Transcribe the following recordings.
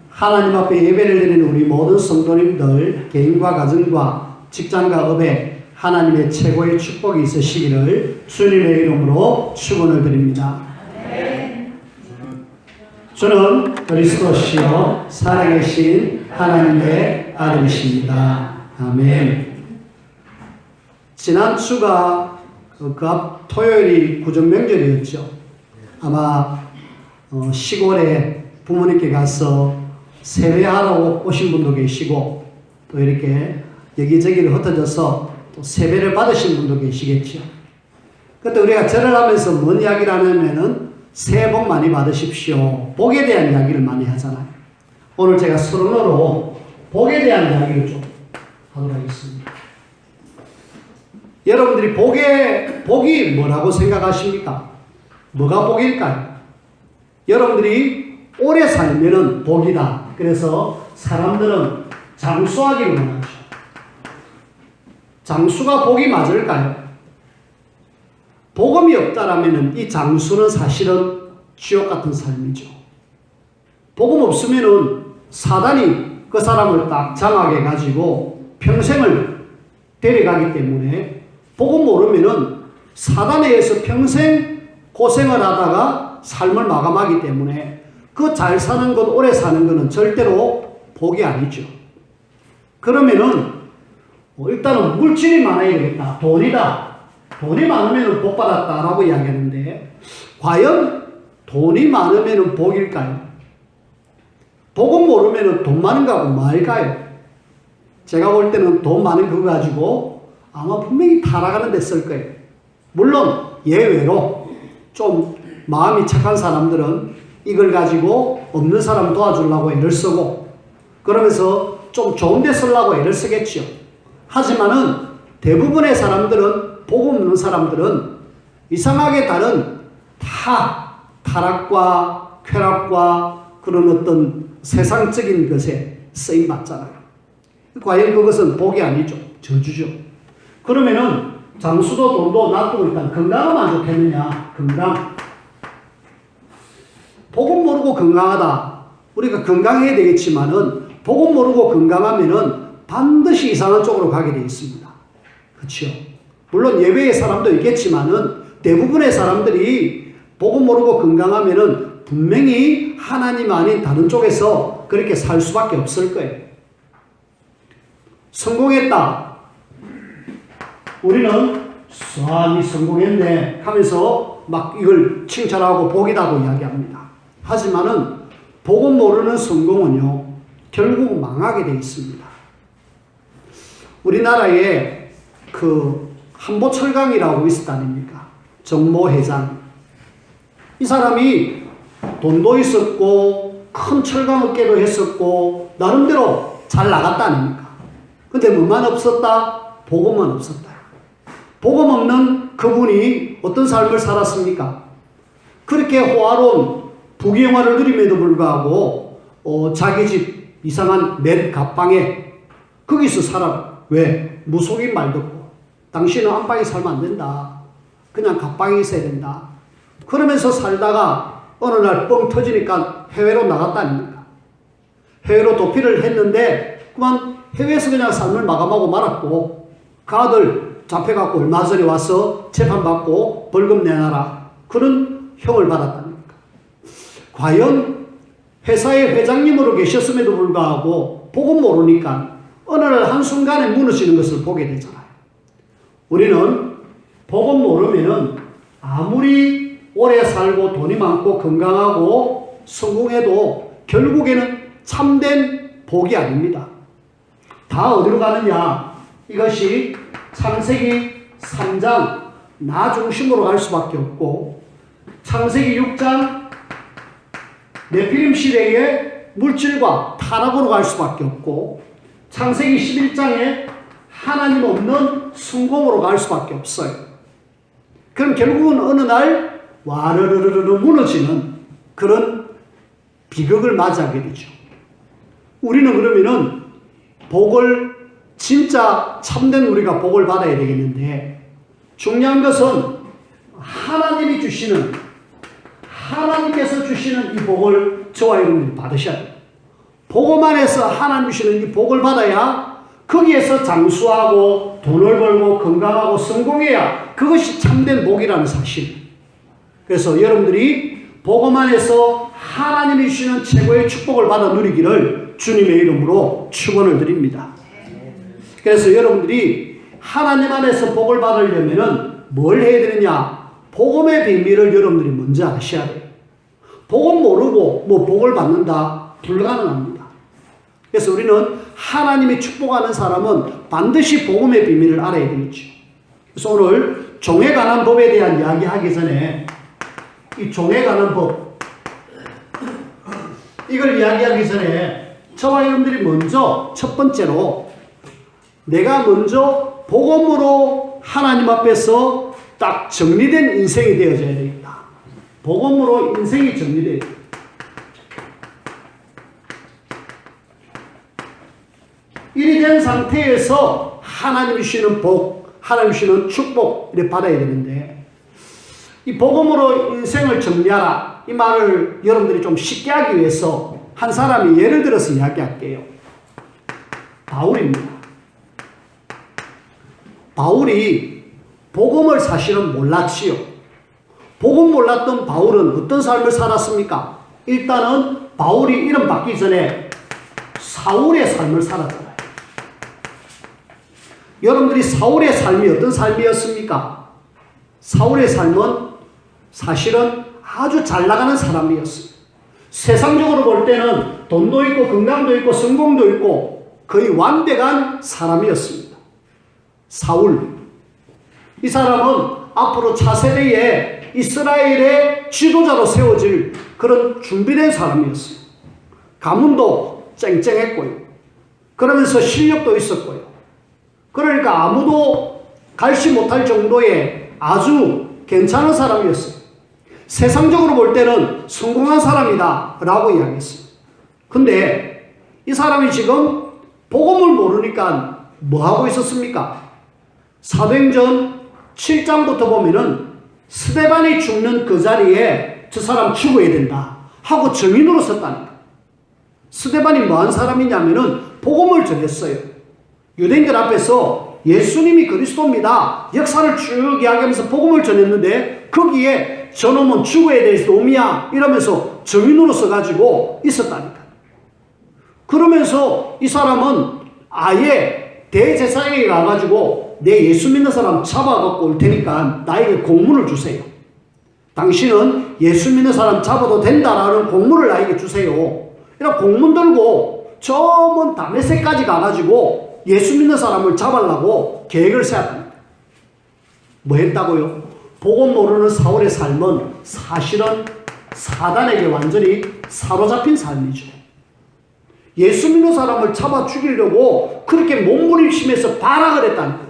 하나님 앞에 예배를 드리는 우리 모든 성도님들 개인과 가정과 직장과 업에 하나님의 최고의 축복이 있으시기를 주님의 이름으로 축원을 드립니다. 주는 그리스도시요 살아계신 하나님의 아들이십니다. 아멘. 지난 주가 그 앞 토요일이 구정명절이었죠. 아마 시골에 부모님께 가서 세배하러 오신 분도 계시고 또 이렇게 여기저기를 흩어져서 또 세배를 받으신 분도 계시겠죠. 그때 우리가 절을 하면서 뭔 이야기를 하냐면은 새해 복 많이 받으십시오. 복에 대한 이야기를 많이 하잖아요. 오늘 제가 서론으로 복에 대한 이야기를 좀 하도록 하겠습니다. 여러분들이 복이 뭐라고 생각하십니까? 뭐가 복일까요? 여러분들이 오래 살면은 복이다. 그래서 사람들은 장수하기를 원하죠. 장수가 복이 맞을까요? 복음이 없다라면은 이 장수는 사실은 지옥 같은 삶이죠. 복음 없으면은 사단이 그 사람을 딱 장악해 가지고 평생을 데려가기 때문에 복음 모르면은 사단에 의해서 평생 고생을 하다가 삶을 마감하기 때문에 그 잘 사는 것, 오래 사는 것은 절대로 복이 아니죠. 그러면은 일단은 물질이 많아야 되겠다. 돈이다. 돈이 많으면 복 받았다라고 이야기하는데 과연 돈이 많으면 복일까요? 복은 모르면 돈 많은 거하고 뭐할까요? 제가 볼 때는 돈 많은 그거 가지고 아마 분명히 타락하는 데 쓸 거예요. 물론 예외로 좀 마음이 착한 사람들은 이걸 가지고 없는 사람 도와주려고 애를 쓰고 그러면서 좀 좋은 데 쓰려고 애를 쓰겠죠. 하지만은 대부분의 사람들은 복음 없는 사람들은 이상하게 다른 타락과 쾌락과 그런 어떤 세상적인 것에 쓰임 받잖아요. 과연 그것은 복이 아니죠. 저주죠. 그러면은 장수도 돈도 놔두고 일단 건강하면 좋겠느냐? 건강. 복음 모르고 건강하다. 우리가 건강해야 되겠지만은 복음 모르고 건강하면은 반드시 이상한 쪽으로 가게 되어 있습니다. 그렇죠? 물론 예외의 사람도 있겠지만은 대부분의 사람들이 복음 모르고 건강하면은 분명히 하나님 아닌 다른 쪽에서 그렇게 살 수밖에 없을 거예요. 성공했다. 우리는 이 성공했네 하면서 막 이걸 칭찬하고 복이다고 이야기합니다. 하지만은 복음 모르는 성공은요 결국 망하게 되어 있습니다. 우리나라에 그 한보철강이라고 있었다 아닙니까? 정모 회장. 이 사람이 돈도 있었고 큰 철강 업계도 했었고 나름대로 잘 나갔다 아닙니까? 근데 뭐만 없었다? 복음만 없었다. 복음 없는 그분이 어떤 삶을 살았습니까? 그렇게 호화로운 부귀영화를 누림에도 불구하고 자기 집 이상한 맨 갑방에 거기서 살아. 왜? 무속인 말 듣고 당신은 안방에 살면 안 된다. 그냥 갑방에 있어야 된다. 그러면서 살다가 어느 날 뻥 터지니까 해외로 나갔다 아닙니까? 해외로 도피를 했는데 그만 해외에서 그냥 삶을 마감하고 말았고 그 아들 잡혀갖고 얼마 전에 와서 재판받고 벌금 내놔라. 그런 형을 받았답니까? 과연 회사의 회장님으로 계셨음에도 불구하고 복음 모르니까 어느 날 한순간에 무너지는 것을 보게 되잖아요. 우리는 복음 모르면은 아무리 오래 살고 돈이 많고 건강하고 성공해도 결국에는 참된 복이 아닙니다. 다 어디로 가느냐? 이것이 창세기 3장 나 중심으로 갈 수밖에 없고 창세기 6장 네피림 시대의 물질과 타락으로 갈 수밖에 없고 창세기 11장에 하나님 없는 성공으로 갈 수밖에 없어요. 그럼 결국은 어느 날 와르르르르 무너지는 그런 비극을 맞이하게 되죠. 우리는 그러면은 복을 진짜 참된 우리가 복을 받아야 되겠는데 중요한 것은 하나님께서 주시는 이 복을 저와 여러분들이 받으셔야 돼요. 복음 안에서 하나님 주시는 이 복을 받아야 거기에서 장수하고 돈을 벌고 건강하고 성공해야 그것이 참된 복이라는 사실. 그래서 여러분들이 복음 안에서 하나님이 주시는 최고의 축복을 받아 누리기를 주님의 이름으로 축원을 드립니다. 그래서 여러분들이 하나님 안에서 복을 받으려면 뭘 해야 되느냐? 복음의 비밀을 여러분들이 먼저 아셔야 돼요. 복음 모르고 뭐 복을 받는다? 불가능합니다. 그래서 우리는 하나님이 축복하는 사람은 반드시 복음의 비밀을 알아야 되겠죠. 그래서 오늘 종에 관한 법에 대한 이야기 하기 전에 이 종에 관한 법 이걸 이야기하기 전에 저와 여러분들이 먼저 첫 번째로 내가 먼저 복음으로 하나님 앞에서 딱 정리된 인생이 되어져야 되겠다. 복음으로 인생이 정리돼야 됩니다. 이리 된 상태에서 하나님이 주시는 복, 하나님이 주시는 축복을 받아야 되는데 이 복음으로 인생을 정리하라 이 말을 여러분들이 좀 쉽게 하기 위해서 한 사람이 예를 들어서 이야기할게요. 바울입니다. 바울이 복음을 사실은 몰랐지요. 복음 몰랐던 바울은 어떤 삶을 살았습니까? 일단은 바울이 이름 받기 전에 사울의 삶을 살았잖아요. 여러분들이 사울의 삶이 어떤 삶이었습니까? 사울의 삶은 사실은 아주 잘 나가는 사람이었습니다. 세상적으로 볼 때는 돈도 있고 건강도 있고 성공도 있고 거의 완벽한 사람이었습니다. 사울. 이 사람은 앞으로 차세대에 이스라엘의 지도자로 세워질 그런 준비된 사람이었어요. 가문도 쨍쨍했고요. 그러면서 실력도 있었고요. 그러니까 아무도 갈지 못할 정도의 아주 괜찮은 사람이었어요. 세상적으로 볼 때는 성공한 사람이다 라고 이야기했어요. 근데 이 사람이 지금 복음을 모르니까 뭐 하고 있었습니까? 사도행전 7장부터 보면은 스데반이 죽는 그 자리에 저 사람 죽어야 된다 하고 증인으로 섰다니까. 스데반이 뭐한 사람이냐면은 복음을 전했어요. 유대인들 앞에서 예수님이 그리스도입니다. 역사를 쭉 이야기하면서 복음을 전했는데 거기에 저놈은 죽어야 될 놈이야 이러면서 증인으로 서가지고 있었다니까. 그러면서 이 사람은 아예 대제사장에게 가가지고 내 예수 믿는 사람 잡아갖고 올 테니까 나에게 공문을 주세요. 당신은 예수 믿는 사람 잡아도 된다라는 공문을 나에게 주세요. 이런 공문 들고 저 먼 다메섹까지 가가지고 예수 믿는 사람을 잡으려고 계획을 세웠답니다. 뭐 했다고요? 복음 모르는 사울의 삶은 사실은 사단에게 완전히 사로잡힌 삶이죠. 예수 믿는 사람을 잡아 죽이려고 그렇게 몸부림치면서 발악을 했다는 거예요.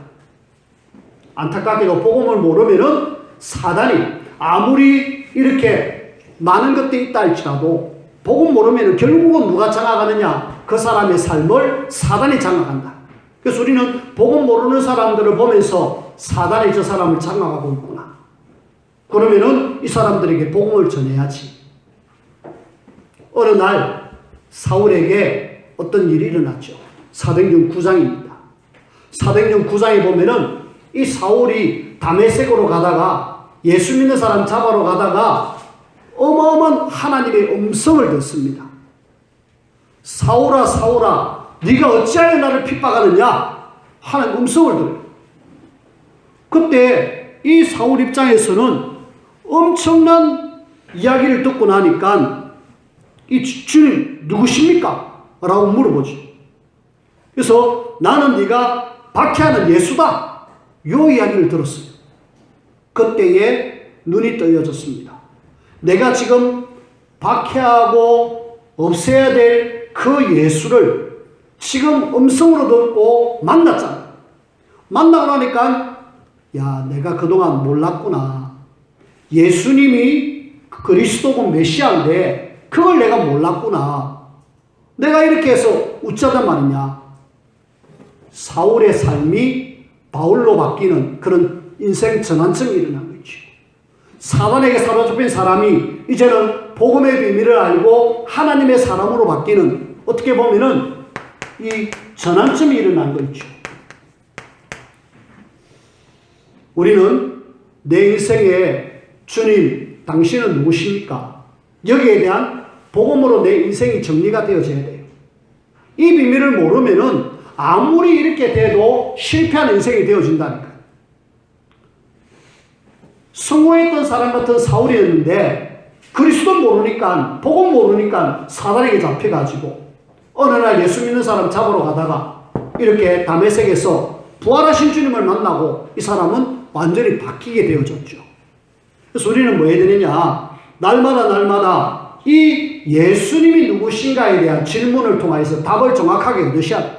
안타깝게도 복음을 모르면은 사단이 아무리 이렇게 많은 것들이 있다 할지라도 복음 모르면은 결국은 누가 장악하느냐? 그 사람의 삶을 사단이 장악한다. 그래서 우리는 복음 모르는 사람들을 보면서 사단이 저 사람을 장악하고 있구나. 그러면은 이 사람들에게 복음을 전해야지. 어느 날 사울에게 어떤 일이 일어났죠. 사도행전 9장입니다. 사도행전 9장에 보면은 이 사울이 다메섹으로 가다가 예수 믿는 사람 잡아러 가다가 어마어마한 하나님의 음성을 듣습니다. 사울아 사울아 네가 어찌하여 나를 핍박하느냐 하는 음성을 들어요. 그때 이 사울 입장에서는 엄청난 이야기를 듣고 나니까 이 주님 누구십니까? 라고 물어보죠. 그래서 나는 네가 박해하는 예수다. 요 이야기를 들었어요. 그때에 눈이 떠여졌습니다. 내가 지금 박해하고 없애야 될 그 예수를 지금 음성으로 듣고 만났잖아. 만나고 나니까 야 내가 그동안 몰랐구나. 예수님이 그리스도고 메시아인데 그걸 내가 몰랐구나. 내가 이렇게 해서 웃자단 말이냐. 사울의 삶이 바울로 바뀌는 그런 인생 전환점이 일어난 거죠. 사단에게 사로잡힌 사람이 이제는 복음의 비밀을 알고 하나님의 사람으로 바뀌는, 어떻게 보면은 이 전환점이 일어난 거 있죠. 우리는 내 인생에 주님, 당신은 누구십니까? 여기에 대한 복음으로 내 인생이 정리가 되어져야 돼요. 이 비밀을 모르면은 아무리 이렇게 돼도 실패한 인생이 되어진다니까요. 성공했던 사람 같은 사울이었는데 그리스도 모르니까, 복음 모르니까 사단에게 잡혀가지고 어느 날 예수 믿는 사람 잡으러 가다가 이렇게 다메섹에서 부활하신 주님을 만나고 이 사람은 완전히 바뀌게 되어졌죠. 그래서 우리는 뭐 해야 되느냐? 날마다 이 예수님이 누구신가에 대한 질문을 통해서 답을 정확하게 얻으셔야 돼요.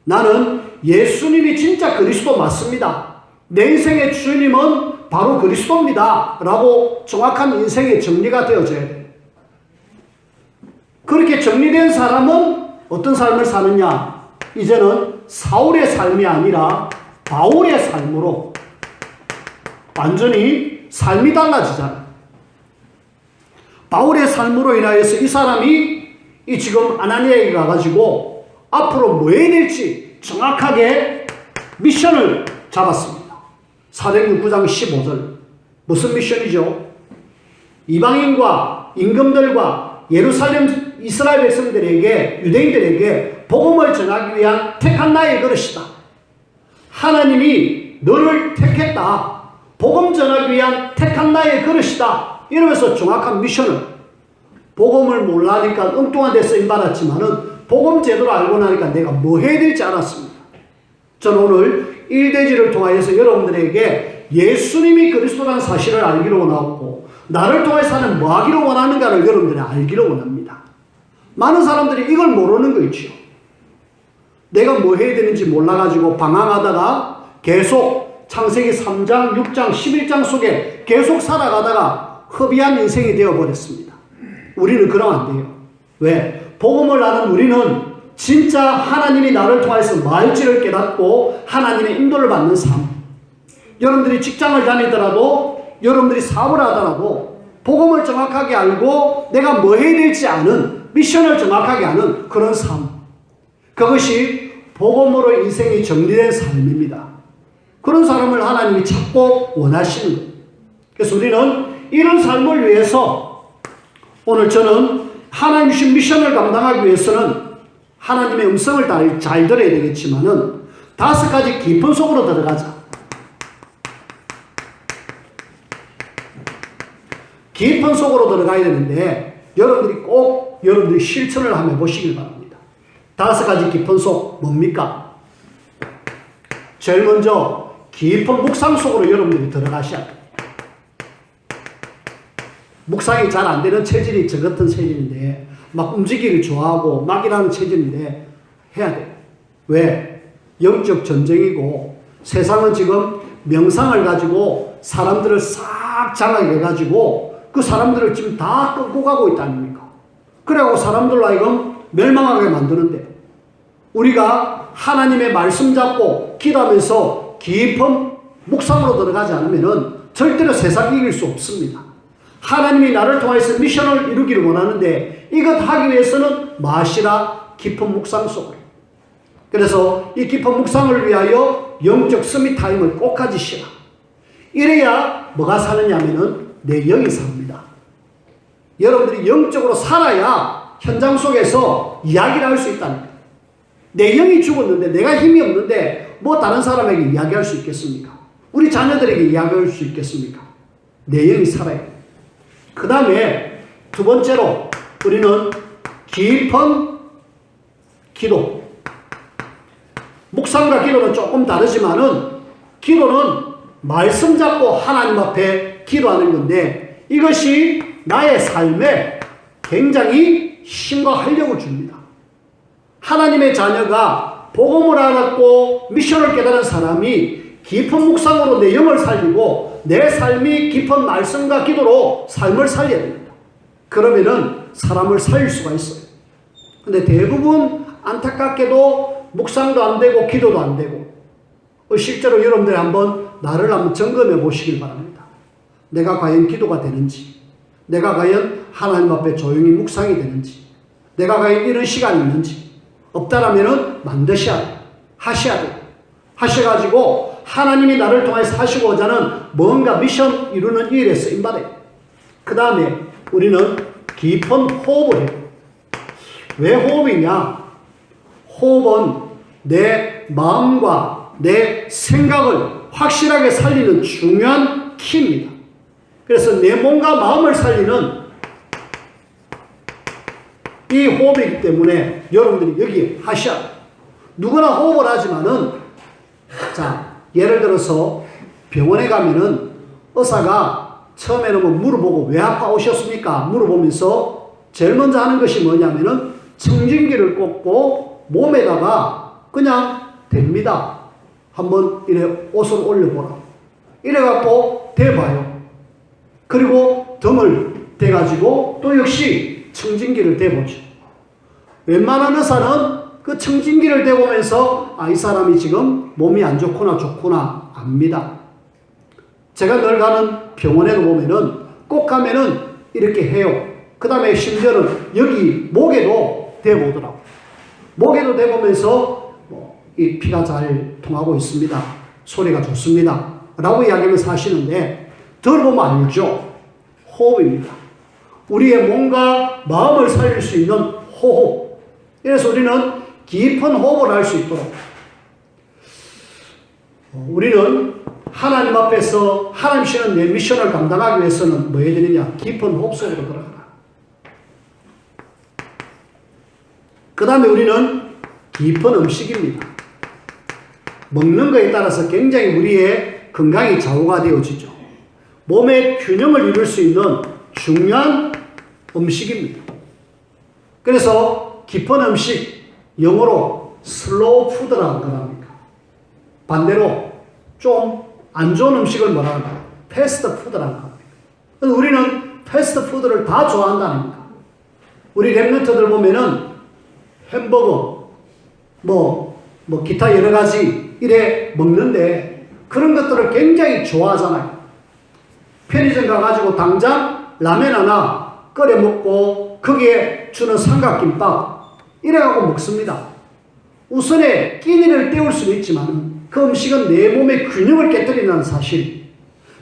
나는 예수님이 진짜 그리스도 맞습니다. 내 인생의 주님은 바로 그리스도입니다. 라고 정확한 인생의 정리가 되어져야 돼요. 그렇게 정리된 사람은 어떤 삶을 사느냐? 이제는 사울의 삶이 아니라 바울의 삶으로 완전히 삶이 달라지잖아요. 바울의 삶으로 인하여서 이 사람이 이 지금 아나니아에게 가가지고 앞으로 뭐 해야 될지 정확하게 미션을 잡았습니다. 사도행전 9장 15절. 무슨 미션이죠? 이방인과 임금들과 예루살렘 이스라엘 백성들에게, 유대인들에게 복음을 전하기 위한 택한 나의 그릇이다. 하나님이 너를 택했다. 복음 전하기 위한 택한 나의 그릇이다. 이러면서 정확한 미션을, 복음을 몰라니까 엉뚱한 데 쓰임받았지만은 복음 제대로 알고 나니까 내가 뭐 해야 될지 알았습니다. 저는 오늘 일대지를 통하여서 여러분들에게 예수님이 그리스도라는 사실을 알기로 원하고 나를 통해서 하는 뭐 하기로 원하는가를 여러분들이 알기로 원합니다. 많은 사람들이 이걸 모르는 거 있죠. 내가 뭐 해야 되는지 몰라가지고 방황하다가 계속 창세기 3장, 6장, 11장 속에 계속 살아가다가 허비한 인생이 되어버렸습니다. 우리는 그러면 안 돼요. 왜? 복음을 아는 우리는 진짜 하나님이 나를 통해서 뭐 할지를 깨닫고 하나님의 인도를 받는 삶. 여러분들이 직장을 다니더라도, 여러분들이 사업을 하더라도 복음을 정확하게 알고 내가 뭐 해야 될지 아는, 미션을 정확하게 아는 그런 삶. 그것이 복음으로 인생이 정리된 삶입니다. 그런 사람을 하나님이 찾고 원하시는 거예요. 그래서 우리는 이런 삶을 위해서 오늘 저는 하나님 주신 미션을 감당하기 위해서는 하나님의 음성을 잘 들어야 되겠지만은 5가지 깊은 속으로 들어가자. 깊은 속으로 들어가야 되는데 여러분들이 꼭 여러분들이 실천을 한번 해보시길 바랍니다. 5가지 깊은 속 뭡니까? 제일 먼저 깊은 묵상 속으로 여러분들이 들어가셔야 돼요. 묵상이 잘 안 되는 체질이 저 같은 체질인데 막 움직이기를 좋아하고 막 일하는 체질인데 해야 돼요. 왜? 영적 전쟁이고 세상은 지금 명상을 가지고 사람들을 싹 장악해가지고 그 사람들을 지금 다 끌고 가고 있다 아닙니까? 그래갖고 사람들로 하여금 멸망하게 만드는데 우리가 하나님의 말씀 잡고 기도하면서 깊은 묵상으로 들어가지 않으면은 절대로 세상 이길 수 없습니다. 하나님이 나를 통해서 미션을 이루기를 원하는데 이것 하기 위해서는 마시라 깊은 묵상 속으로. 그래서 이 깊은 묵상을 위하여 영적 스미 타임을 꼭 가지시라. 이래야 뭐가 사느냐면은 내 영이 삽니다. 여러분들이 영적으로 살아야 현장 속에서 이야기를 할 수 있다는 거예요. 내 영이 죽었는데 내가 힘이 없는데 뭐 다른 사람에게 이야기할 수 있겠습니까? 우리 자녀들에게 이야기할 수 있겠습니까? 내 영이 살아야 돼요. 그 다음에 두 번째로 우리는 깊은 기도. 묵상과 기도는 조금 다르지만은 기도는 말씀 잡고 하나님 앞에 기도하는 건데 이것이 나의 삶에 굉장히 힘과 활력을 줍니다. 하나님의 자녀가 복음을 알았고 미션을 깨달은 사람이 깊은 묵상으로 내 영을 살리고 내 삶이 깊은 말씀과 기도로 삶을 살려야 됩니다. 그러면은 사람을 살릴 수가 있어요. 근데 대부분 안타깝게도 묵상도 안 되고 기도도 안 되고 실제로 여러분들이 한번 나를 한번 점검해 보시길 바랍니다. 내가 과연 기도가 되는지, 내가 과연 하나님 앞에 조용히 묵상이 되는지, 내가 과연 이런 시간이 있는지, 없다라면은 만드셔야 돼. 하셔야 돼. 하셔가지고 하나님이 나를 통해서 하시고자 하는 뭔가 미션 이루는 일에 쓰임받아요. 그 다음에 우리는 깊은 호흡을 해요. 왜 호흡이냐? 호흡은 내 마음과 내 생각을 확실하게 살리는 중요한 키입니다. 그래서 내 몸과 마음을 살리는 이 호흡이기 때문에 여러분들이 여기 하셔야 돼요. 누구나 호흡을 하지만은, 자, 예를 들어서 병원에 가면은 의사가 처음에는 뭐 물어보고 왜 아파 오셨습니까? 물어보면서 제일 먼저 하는 것이 뭐냐면은 청진기를 꽂고 몸에다가 그냥 댑니다. 한번 이래 옷을 올려보라. 이래갖고 대봐요. 그리고 등을 대가지고 또 역시 청진기를 대보죠. 웬만한 의사는 그 청진기를 대보면서 이 사람이 지금 몸이 안 좋구나 좋구나 압니다. 제가 늘 가는 병원에도 보면은 꼭 가면은 이렇게 해요. 그 다음에 심지어는 여기 목에도 대보더라고요. 목에도 대보면서 이 피가 잘 통하고 있습니다. 소리가 좋습니다. 라고 이야기하면서 하시는데 들어보면 알죠? 호흡입니다. 우리의 몸과 마음을 살릴 수 있는 호흡. 그래서 우리는 깊은 호흡을 할 수 있도록 우리는 하나님 앞에서 하나님 시는 내 미션을 감당하기 위해서는 뭐 해야 되느냐? 깊은 호흡 속으로 들어가라. 그 다음에 우리는 깊은 음식입니다. 먹는 것에 따라서 굉장히 우리의 건강이 좌우가 되어지죠. 몸의 균형을 이룰 수 있는 중요한 음식입니다. 그래서 깊은 음식, 영어로 슬로우 푸드라고 합니다. 반대로 좀 안 좋은 음식을 뭐라 합니까? 패스트 푸드라고 합니다. 우리는 패스트 푸드를 다 좋아한다는 겁니다. 우리 랩런트들 보면은 햄버거, 기타 여러 가지 이래 먹는데 그런 것들을 굉장히 좋아하잖아요. 편의점 가가지고 당장 라면 하나 끓여 먹고 거기에 주는 삼각김밥 이래가고 먹습니다. 우선에 끼니를 때울 수는 있지만 그 음식은 내 몸의 균형을 깨뜨린다는 사실,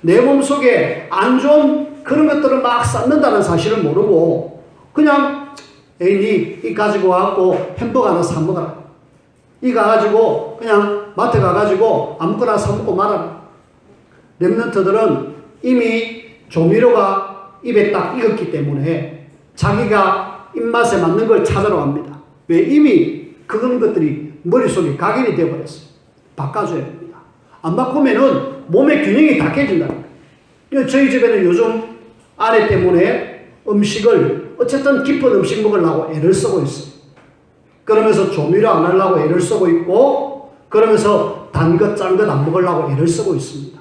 내 몸 속에 안 좋은 그런 것들을 막 쌓는다는 사실을 모르고 그냥 이 가지고 와갖고 햄버거 하나 사 먹어라. 이 가가지고 그냥 마트 가가지고 아무거나 사 먹고 말아라. 랩런트들은 이미 조미료가 입에 딱 익었기 때문에 자기가 입맛에 맞는 걸 찾으러 갑니다. 왜? 이미 그런 것들이 머릿속에 각인이 되어버렸어요. 바꿔줘야 됩니다. 안 바꾸면은 몸의 균형이 다 깨진다는 거예요. 저희 집에는 요즘 아내 때문에 음식을 어쨌든 깊은 음식 먹으려고 애를 쓰고 있어요. 그러면서 조미료 안 하려고 애를 쓰고 있고 그러면서 단 것, 짠 것 안 먹으려고 애를 쓰고 있습니다.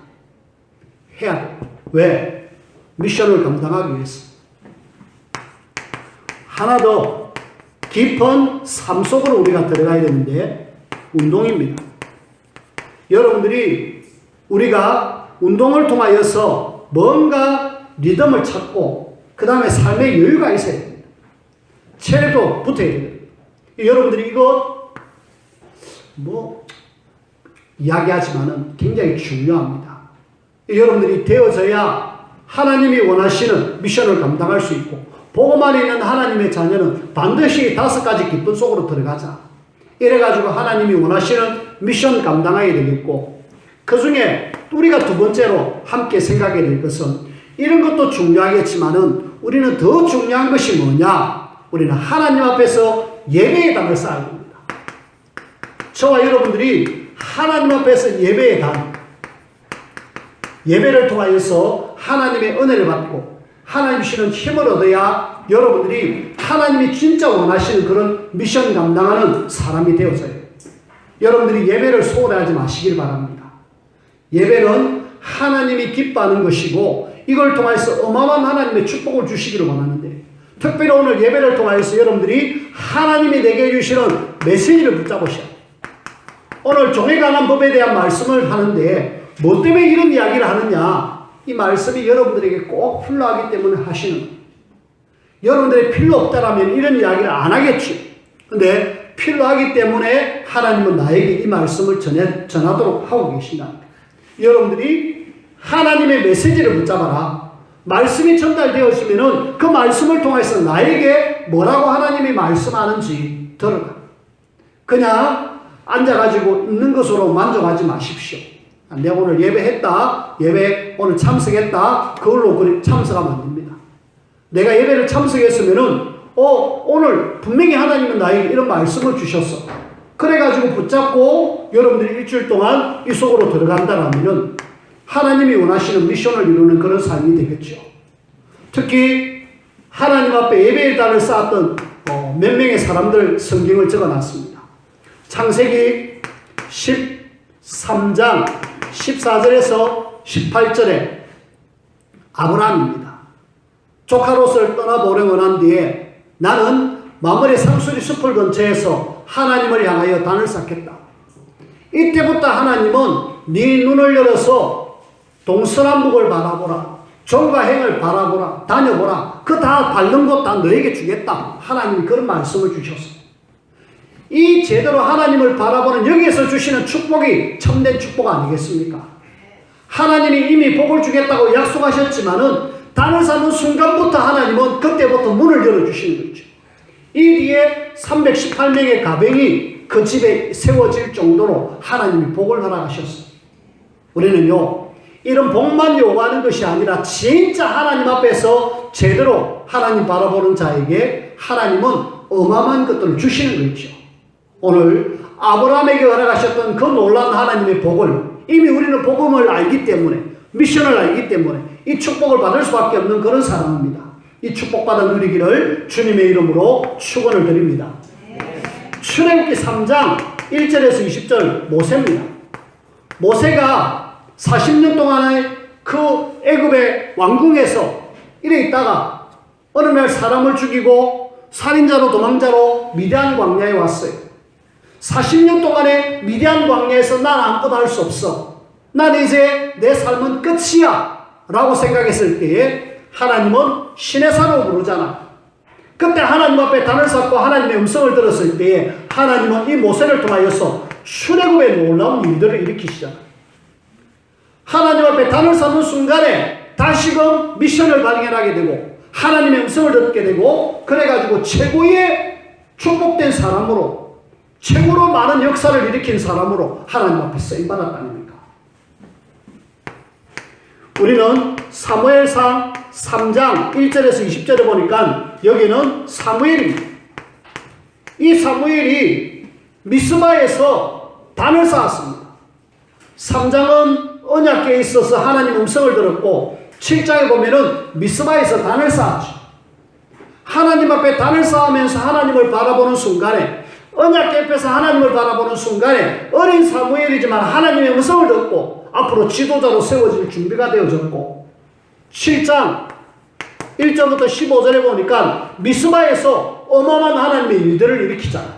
해야 돼요. 왜? 미션을 감당하기 위해서. 하나 더 깊은 삶 속으로 우리가 들어가야 되는데 운동입니다. 여러분들이 우리가 운동을 통하여서 뭔가 리듬을 찾고 그 다음에 삶의 여유가 있어야 됩니다. 체력도 붙어야 됩니다. 여러분들이 이거 이야기하지만은 굉장히 중요합니다. 여러분들이 되어져야 하나님이 원하시는 미션을 감당할 수 있고 복음 안에 있는 하나님의 자녀는 반드시 5가지 기쁨 속으로 들어가자. 이래가지고 하나님이 원하시는 미션 감당하게 되겠고 그 중에 우리가 두 번째로 함께 생각해야 될 것은 이런 것도 중요하겠지만은 우리는 더 중요한 것이 뭐냐? 우리는 하나님 앞에서 예배의 단을 쌓아야 됩니다. 저와 여러분들이 하나님 앞에서 예배의 단, 예배를 통하여서 하나님의 은혜를 받고 하나님 주시는 힘을 얻어야 여러분들이 하나님이 진짜 원하시는 그런 미션 감당하는 사람이 되어져요. 여러분들이 예배를 소홀히 하지 마시길 바랍니다. 예배는 하나님이 기뻐하는 것이고 이걸 통해서 어마어마한 하나님의 축복을 주시기를 원하는데 특별히 오늘 예배를 통해서 여러분들이 하나님이 내게 주시는 메시지를 붙잡으셔야 돼요. 오늘 종에 관한 법에 대한 말씀을 하는데 뭐 때문에 이런 이야기를 하느냐? 이 말씀이 여러분들에게 꼭 필요하기 때문에 하시는 거예요. 여러분들이 필요 없다라면 이런 이야기를 안 하겠죠. 근데 필요하기 때문에 하나님은 나에게 이 말씀을 전하도록 하고 계신다. 여러분들이 하나님의 메시지를 붙잡아라. 말씀이 전달되었으면은 그 말씀을 통해서 나에게 뭐라고 하나님이 말씀하는지 들어라. 그냥 앉아가지고 있는 것으로 만족하지 마십시오. 내가 오늘 예배했다. 예배 오늘 참석했다. 그걸로 참석하면 안 됩니다. 내가 예배를 참석했으면은 오늘 분명히 하나님은 나에게 이런 말씀을 주셨어. 그래가지고 붙잡고 여러분들이 일주일 동안 이 속으로 들어간다라면은 하나님이 원하시는 미션을 이루는 그런 삶이 되겠죠. 특히 하나님 앞에 예배의 달을 쌓았던 몇 명의 사람들 성경을 적어놨습니다. 창세기 13장 14절에서 18절에 아브라함입니다. 조카 롯을 떠나보려고 한 뒤에 나는 마므레 상수리 숲을 근처에서 하나님을 향하여 단을 쌓겠다. 이때부터 하나님은 네 눈을 열어서 동서남북을 바라보라. 종과 행을 바라보라. 다녀보라. 그 다 밟는 것 다 너에게 주겠다. 하나님이 그런 말씀을 주셨어요. 이 제대로 하나님을 바라보는 여기에서 주시는 축복이 참된 축복 아니겠습니까? 하나님이 이미 복을 주겠다고 약속하셨지만은 단을 쌓는 순간부터 하나님은 그때부터 문을 열어주시는 거죠. 이 뒤에 318명의 가병이 그 집에 세워질 정도로 하나님이 복을 허락하셨어요. 우리는요, 이런 복만 요구하는 것이 아니라 진짜 하나님 앞에서 제대로 하나님 바라보는 자에게 하나님은 어마어마한 것들을 주시는 거죠. 오늘 아브라함에게 허락하셨던 그 놀라운 하나님의 복을 이미 우리는 복음을 알기 때문에, 미션을 알기 때문에 이 축복을 받을 수밖에 없는 그런 사람입니다. 이 축복받아 누리기를 주님의 이름으로 축원을 드립니다. 출애굽기 3장 1절에서 20절 모세입니다. 모세가 40년 동안의 그 애굽의 왕궁에서 이래 있다가 어느 날 사람을 죽이고 살인자로 도망자로 미디안 광야에 왔어요. 40년 동안의 미디안 광야에서 난 아무것도 할 수 없어. 난 이제 내 삶은 끝이야 라고 생각했을 때에 하나님은 신의 산으로 부르잖아. 그때 하나님 앞에 단을 쌓고 하나님의 음성을 들었을 때에 하나님은 이 모세를 통하여서 출애굽의 놀라운 일들을 일으키시잖아. 하나님 앞에 단을 쌓는 순간에 다시금 미션을 발견하게 되고 하나님의 음성을 듣게 되고 그래가지고 최고의 축복된 사람으로 최고로 많은 역사를 일으킨 사람으로 하나님 앞에 쓰임받았다는 겁니다. 우리는 사무엘상 3장 1절에서 20절에 보니까 여기는 사무엘입니다. 이 사무엘이 미스바에서 단을 쌓았습니다. 3장은 언약궤에 있어서 하나님 음성을 들었고 7장에 보면은 미스바에서 단을 쌓았죠. 하나님 앞에 단을 쌓으면서 하나님을 바라보는 순간에 언약궤 앞에서 하나님을 바라보는 순간에 어린 사무엘이지만 하나님의 음성을 듣고 앞으로 지도자로 세워질 준비가 되어졌고 7장 1절부터 15절에 보니까 미스바에서 어마어마한 하나님의 일들을 일으키잖아요.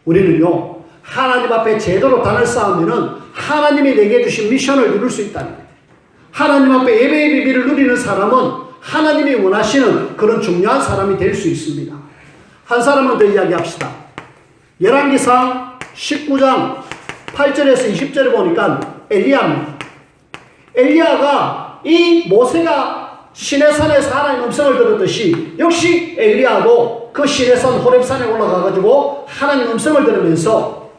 우리는요 하나님 앞에 제대로 단을 쌓으면은 하나님이 내게 주신 미션을 이룰 수 있다는 거예요. 하나님 앞에 예배의 비밀을 누리는 사람은 하나님이 원하시는 그런 중요한 사람이 될 수 있습니다. 한 사람만 더 이야기합시다. 열왕기상 19장 8절에서 20절에 보니까 엘리야입니다. 엘리야가 이 모세가 시내산에서 하나님 음성을 들었듯이 역시 엘리야도 그 시내산 호렙산에 올라가가지고 하나님 음성을 들으면서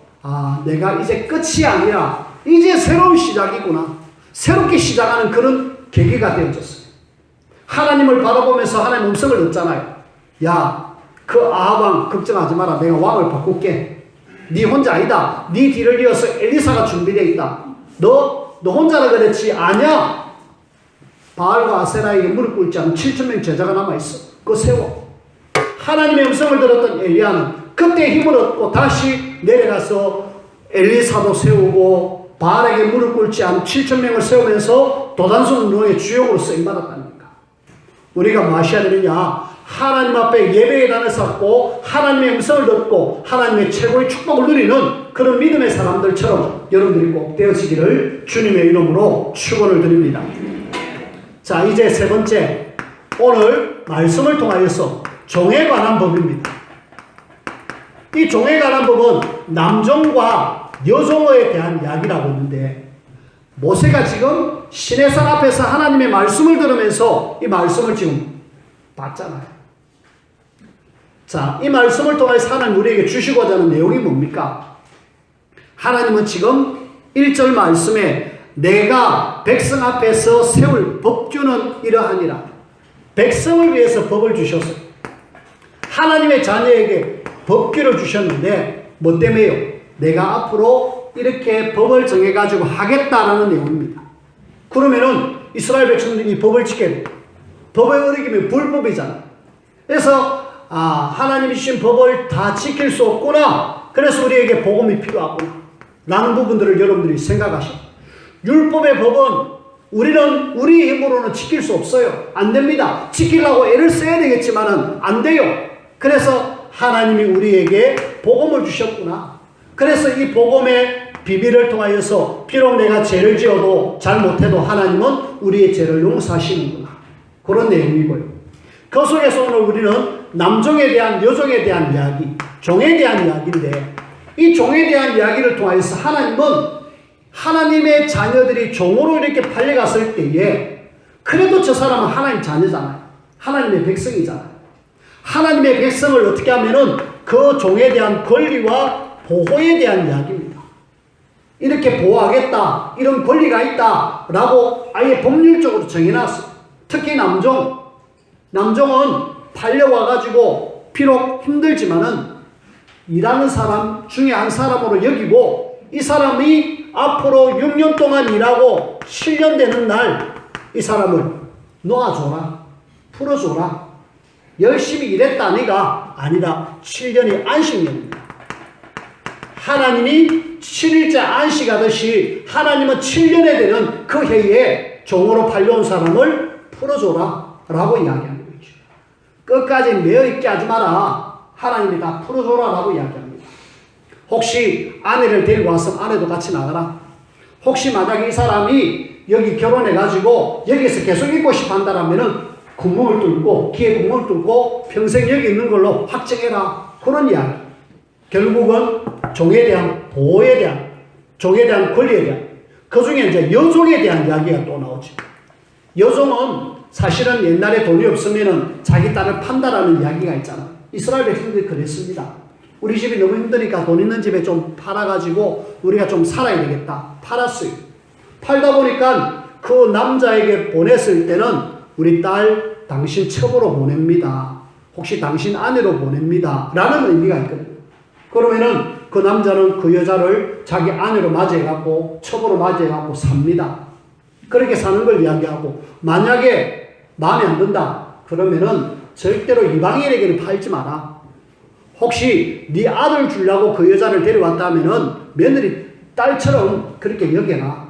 내가 이제 끝이 아니라 이제 새로운 시작이구나. 새롭게 시작하는 그런 계기가 되어졌어요. 하나님을 바라보면서 하나님 음성을 듣잖아요. 야, 그 아합왕 걱정하지 마라. 내가 왕을 바꿀게. 네 혼자 아니다. 네 뒤를 이어서 엘리사가 준비되어 있다. 너 혼자라 그랬지? 아니야. 바알과 아세라에게 무릎 꿇지 않은 7,000명 제자가 남아있어. 그거 세워. 하나님의 음성을 들었던 엘리야는 그때 힘을 얻고 다시 내려가서 엘리사도 세우고 바알에게 무릎 꿇지 않은 7,000명을 세우면서 도단성 운동의 주역으로 쓰임받았다니까. 우리가 뭐 하셔야 되느냐? 하나님 앞에 예배의 단을 쌓고 하나님의 음성을 듣고 하나님의 최고의 축복을 누리는 그런 믿음의 사람들처럼 여러분들이 꼭 되어지기를 주님의 이름으로 축원을 드립니다. 자, 이제 세 번째, 오늘 말씀을 통하여서 종에 관한 법입니다. 이 종에 관한 법은 남종과 여종에 대한 이야기라고 있는데, 모세가 지금 시내산 앞에서 하나님의 말씀을 들으면서 이 말씀을 지금 봤잖아요. 자, 이 말씀을 통해서 하나님 우리에게 주시고자 하는 내용이 뭡니까? 하나님은 지금 1절 말씀에 내가 백성 앞에서 세울 법규는 이러하니라. 백성을 위해서 법을 주셨어요. 하나님의 자녀에게 법규를 주셨는데 뭐 때문에요? 내가 앞으로 이렇게 법을 정해가지고 하겠다라는 내용입니다. 그러면은 이스라엘 백성들이 이 법을 지켜야 돼요. 법을 어기면 불법이잖아요. 그래서 하나님이 주신 법을 다 지킬 수 없구나. 그래서 우리에게 복음이 필요하구나 라는 부분들을 여러분들이 생각하셔요. 율법의 법은 우리는 우리 힘으로는 지킬 수 없어요. 안 됩니다. 지키려고 애를 써야 되겠지만은 안 돼요. 그래서 하나님이 우리에게 복음을 주셨구나. 그래서 이 복음의 비밀을 통하여서 비록 내가 죄를 지어도 잘못해도 하나님은 우리의 죄를 용서하시는구나. 그런 내용이고요. 그 속에서 오늘 우리는 남종에 대한 여종에 대한 이야기, 종에 대한 이야기인데, 이 종에 대한 이야기를 통하여서 하나님은 하나님의 자녀들이 종으로 이렇게 팔려갔을 때에 그래도 저 사람은 하나님 자녀잖아요. 하나님의 백성이잖아요. 하나님의 백성을 어떻게 하면은 그 종에 대한 권리와 보호에 대한 이야기입니다. 이렇게 보호하겠다, 이런 권리가 있다라고 아예 법률적으로 정해놨어요. 특히 남종은 팔려와가지고 비록 힘들지만은 일하는 사람 중에 한 사람으로 여기고, 이 사람이 앞으로 6년 동안 일하고 7년 되는 날 이 사람을 놓아줘라, 풀어줘라. 열심히 일했다 니가 아니라 7년이 안식년입니다. 하나님이 7일째 안식하듯이 하나님은 7년에 되는 그 해에 종으로 팔려온 사람을 풀어줘라 라고 이야기하는 거죠. 끝까지 매어있게 하지 마라. 하나님이 다 풀어줘라 라고 이야기합니다. 혹시 아내를 데리고 와서 아내도 같이 나가라. 혹시 만약에 이 사람이 여기 결혼해가지고 여기서 계속 있고 싶어 한다면은 구멍을 뚫고, 귀에 구멍을 뚫고 평생 여기 있는 걸로 확정해라. 그런 이야기. 결국은 종에 대한 보호에 대한, 종에 대한 권리에 대한, 그 중에 이제 여종에 대한 이야기가 또 나오죠. 여종은 사실은 옛날에 돈이 없으면은 자기 딸을 판다라는 이야기가 있잖아요. 이스라엘 백성들이 그랬습니다. 우리 집이 너무 힘드니까 돈 있는 집에 좀 팔아가지고 우리가 좀 살아야 되겠다. 팔았어요. 팔다 보니까 그 남자에게 보냈을 때는 우리 딸 당신 첩으로 보냅니다. 혹시 당신 아내로 보냅니다. 라는 의미가 있거든요. 그러면은 그 남자는 그 여자를 자기 아내로 맞이해갖고 첩으로 맞이해갖고 삽니다. 그렇게 사는 걸 이야기하고, 만약에 마음에 안 든다 그러면은 절대로 이방인에게는 팔지 마라. 혹시 네 아들 주려고 그 여자를 데려왔다 하면은 며느리 딸처럼 그렇게 여겨라.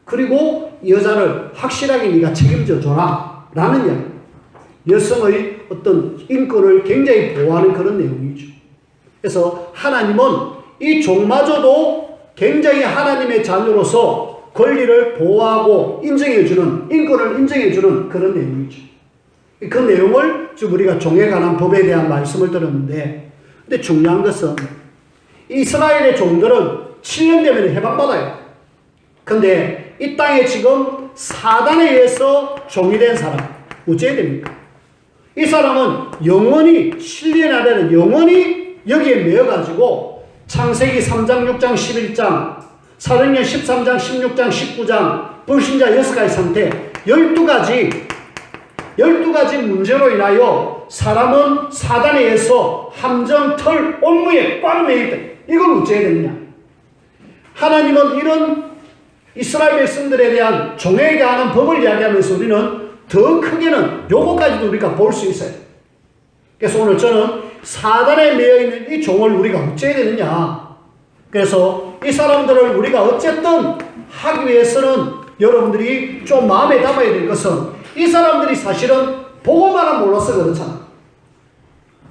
그리고 이 여자를 확실하게 네가 책임져 줘라 라는 이야기. 여성의 어떤 인권을 굉장히 보호하는 그런 내용이죠. 그래서 하나님은 이 종마저도 굉장히 하나님의 자녀로서 권리를 보호하고 인정해주는, 인권을 인정해주는 그런 내용이죠. 그 내용을 지금 우리가 종에 관한 법에 대한 말씀을 들었는데, 근데 중요한 것은 이스라엘의 종들은 7년 되면 해방받아요. 근데 이 땅에 지금 사단에 의해서 종이 된 사람, 어째야 됩니까? 이 사람은 영원히, 7년 안에는 영원히 여기에 매여가지고 창세기 3장, 6장, 11장, 사도행전 13장, 16장, 19장, 불신자 6가지 상태, 12가지 문제로 인하여 사람은 사단에 의해서 함정, 털, 온무에 꽉 매여있다. 이걸 어째야 되느냐? 하나님은 이런 이스라엘 백성들에 대한 종에 관한 법을 이야기하면서 우리는 더 크게는 요거까지도 우리가 볼 수 있어요. 그래서 오늘 저는 사단에 매여있는 이 종을 우리가 어째야 되느냐? 그래서 이 사람들을 우리가 어쨌든 하기 위해서는 여러분들이 좀 마음에 담아야 될 것은, 이 사람들이 사실은 복음만은 몰라서 그렇잖아.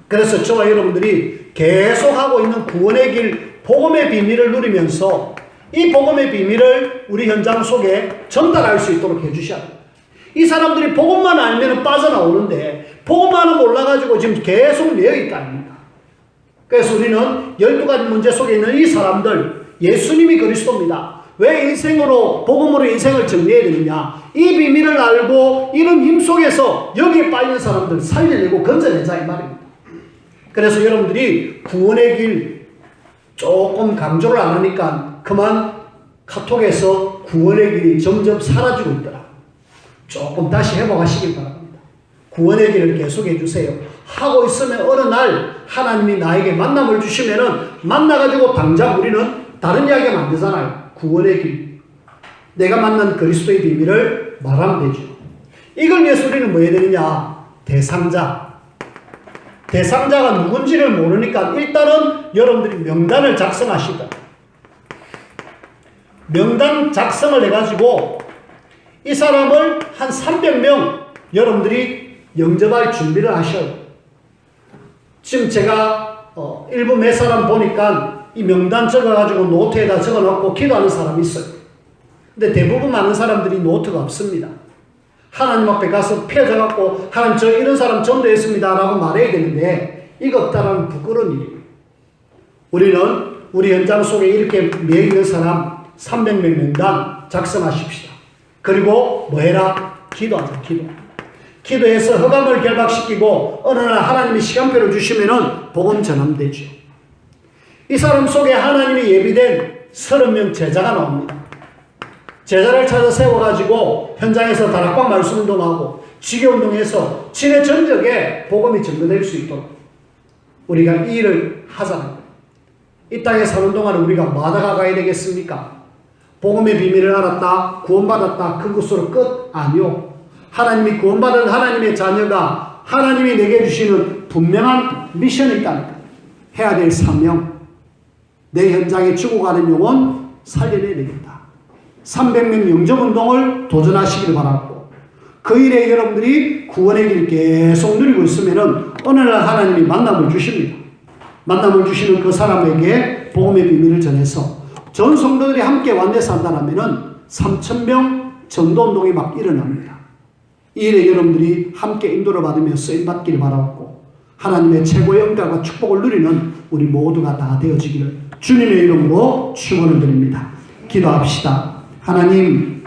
그래서 저와 여러분들이 계속하고 있는 구원의 길, 복음의 비밀을 누리면서 이 복음의 비밀을 우리 현장 속에 전달할 수 있도록 해주셔야 돼요. 이 사람들이 복음만 알면 빠져나오는데 복음만은 몰라가지고 지금 계속 매여있다 아닙니까? 그래서 우리는 12가지 문제 속에 있는 이 사람들, 예수님이 그리스도입니다. 왜 인생으로, 복음으로 인생을 정리해야 되느냐? 이 비밀을 알고 이런 힘 속에서 여기에 빠진 사람들 살려내고 건져내자 이 말입니다. 그래서 여러분들이 구원의 길 조금 강조를 안 하니까 그만 카톡에서 구원의 길이 점점 사라지고 있더라. 조금 다시 회복하시길 바랍니다. 구원의 길을 계속해 주세요. 하고 있으면 어느 날 하나님이 나에게 만남을 주시면은 만나가지고 당장 우리는 다른 이야기가 안 되잖아요. 구원의 길. 내가 만난 그리스도의 비밀을 말하면 되죠. 이걸 위해서 우리는 뭐 해야 되느냐? 대상자. 대상자가 누군지를 모르니까 일단은 여러분들이 명단을 작성하시다. 명단 작성을 해가지고 이 사람을 한 300명 여러분들이 영접할 준비를 하셔요. 지금 제가 일부 몇 사람 보니까 이 명단 적어가지고 노트에다 적어놓고 기도하는 사람이 있어요. 근데 대부분 많은 사람들이 노트가 없습니다. 하나님 앞에 가서 펴져갖고 하나님 저 이런 사람 전도했습니다 라고 말해야 되는데 이거 없다라는 부끄러운 일이에요. 우리는 우리 현장 속에 이렇게 매있는 사람 300명 명단 작성하십시다. 그리고 뭐 해라? 기도하자. 기도해서 흑암을 결박시키고 어느 날 하나님이 시간표를 주시면은 복음 전함되죠. 이 사람 속에 하나님이 예비된 30명 제자가 나옵니다. 제자를 찾아 세워가지고 현장에서 다락방 말씀 운동하고 지교 운동해서 친해 전적에 복음이 전도될 수 있도록 우리가 이 일을 하잖아요. 이 땅에 사는 동안 우리가 마다가 가야 되겠습니까? 복음의 비밀을 알았다, 구원받았다, 그것으로 끝? 아니요. 하나님이 구원받은 하나님의 자녀가 하나님이 내게 주시는 분명한 미션이 있다니까. 해야 될 사명. 내 현장에 죽어가는 영혼 살려내야 되겠다. 300명 영접운동을 도전하시길 바라고 그 일에 여러분들이 구원의 길 계속 누리고 있으면은 어느 날 하나님이 만남을 주십니다. 만남을 주시는 그 사람에게 복음의 비밀을 전해서 전 성도들이 함께 완내서 한다면은 3,000명 전도운동이 막 일어납니다. 이 일에 여러분들이 함께 인도를 받으며 쓰임받기를 바라고 하나님의 최고의 영광과 축복을 누리는 우리 모두가 다 되어지기를 주님의 이름으로 축원을 드립니다. 기도합시다. 하나님,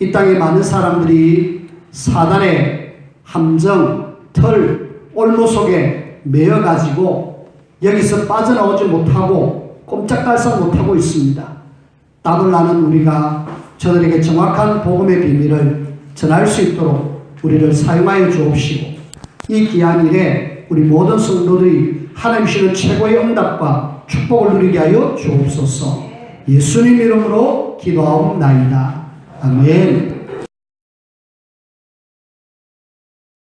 이 땅에 많은 사람들이 사단의 함정, 털, 올무 속에 매여가지고 여기서 빠져나오지 못하고 꼼짝달싹 못하고 있습니다. 답을 아는 우리가 저들에게 정확한 복음의 비밀을 전할 수 있도록 우리를 사용하여 주옵시고 이 귀한 일에 우리 모든 성도들이 하나님 주시는 최고의 응답과 축복을 누리게 하여 주옵소서. 예수님 이름으로 기도하옵나이다. 아멘.